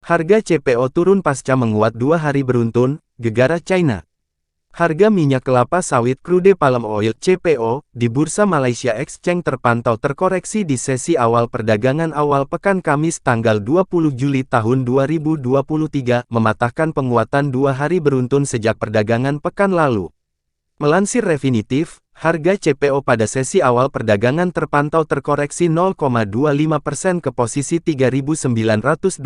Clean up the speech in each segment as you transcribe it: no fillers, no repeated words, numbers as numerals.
Harga CPO turun pasca menguat 2 hari beruntun, gegara China. Harga minyak kelapa sawit crude palm oil (CPO) di Bursa Malaysia Exchange terpantau terkoreksi di sesi awal perdagangan awal pekan Kamis tanggal 20 Juli tahun 2023, mematahkan penguatan 2 hari beruntun sejak perdagangan pekan lalu. Melansir Refinitiv, harga CPO pada sesi awal perdagangan terpantau terkoreksi 0,25% ke posisi Rp3.920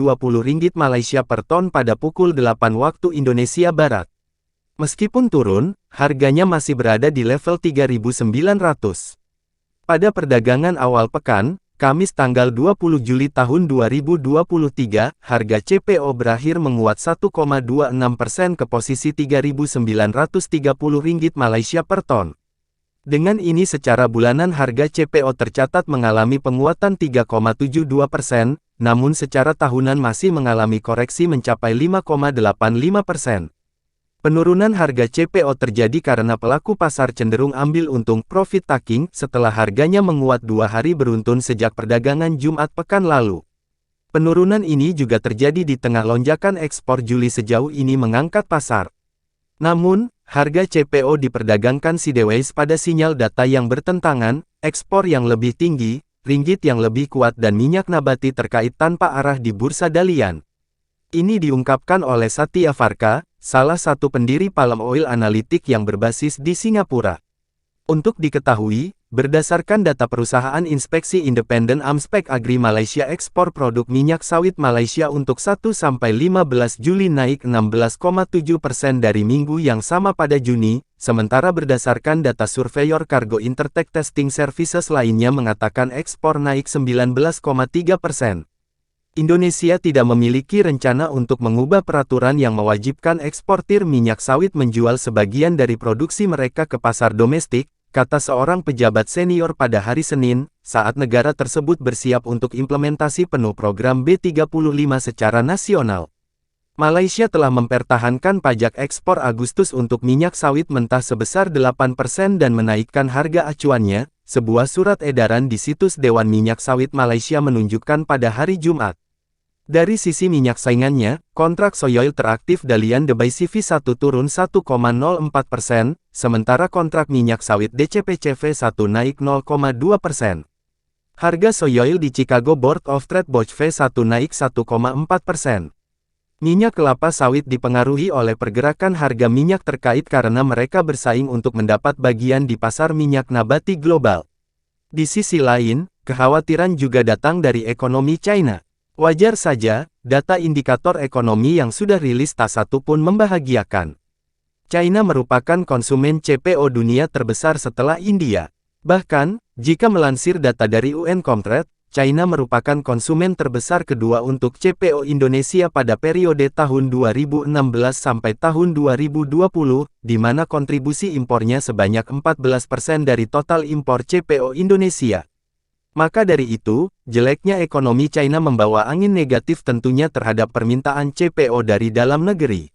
Malaysia per ton pada pukul 8 waktu Indonesia Barat. Meskipun turun, harganya masih berada di level 3.900. Pada perdagangan awal pekan, Kamis tanggal 20 Juli tahun 2023, harga CPO berakhir menguat 1,26% ke posisi Rp3.930 Malaysia per ton. Dengan ini secara bulanan harga CPO tercatat mengalami penguatan 3,72%, namun secara tahunan masih mengalami koreksi mencapai 5,85%. Penurunan harga CPO terjadi karena pelaku pasar cenderung ambil untung profit taking setelah harganya menguat 2 hari beruntun sejak perdagangan Jumat pekan lalu. Penurunan ini juga terjadi di tengah lonjakan ekspor Juli sejauh ini mengangkat pasar. Namun, harga CPO diperdagangkan sideways pada sinyal data yang bertentangan, ekspor yang lebih tinggi, ringgit yang lebih kuat dan minyak nabati terkait tanpa arah di Bursa Dalian. Ini diungkapkan oleh Satya Varka, salah satu pendiri palm oil analitik yang berbasis di Singapura. Untuk diketahui, berdasarkan data perusahaan inspeksi independen Amspek Agri Malaysia, ekspor produk minyak sawit Malaysia untuk 1-15 Juli naik 16,7% dari minggu yang sama pada Juni, sementara berdasarkan data surveyor Cargo Intertek Testing Services lainnya mengatakan ekspor naik 19,3%. Indonesia tidak memiliki rencana untuk mengubah peraturan yang mewajibkan eksportir minyak sawit menjual sebagian dari produksi mereka ke pasar domestik, kata seorang pejabat senior pada hari Senin, saat negara tersebut bersiap untuk implementasi penuh program B35 secara nasional. Malaysia telah mempertahankan pajak ekspor Agustus untuk minyak sawit mentah sebesar 8% dan menaikkan harga acuannya, sebuah surat edaran di situs Dewan Minyak Sawit Malaysia menunjukkan pada hari Jumat. Dari sisi minyak saingannya, kontrak Soyoil teraktif Dalian Dubai CV1 turun 1,04%, sementara kontrak minyak sawit DCP-CV1 naik 0,2%. Harga Soyoil di Chicago Board of Trade BOJ-V1 naik 1,4%. Minyak kelapa sawit dipengaruhi oleh pergerakan harga minyak terkait karena mereka bersaing untuk mendapat bagian di pasar minyak nabati global. Di sisi lain, kekhawatiran juga datang dari ekonomi China. Wajar saja, data indikator ekonomi yang sudah rilis tak satu pun membahagiakan. China merupakan konsumen CPO dunia terbesar setelah India. Bahkan, jika melansir data dari UN Comtrade, China merupakan konsumen terbesar kedua untuk CPO Indonesia pada periode tahun 2016 sampai tahun 2020, di mana kontribusi impornya sebanyak 14% dari total impor CPO Indonesia. Maka dari itu, jeleknya ekonomi China membawa angin negatif tentunya terhadap permintaan CPO dari dalam negeri.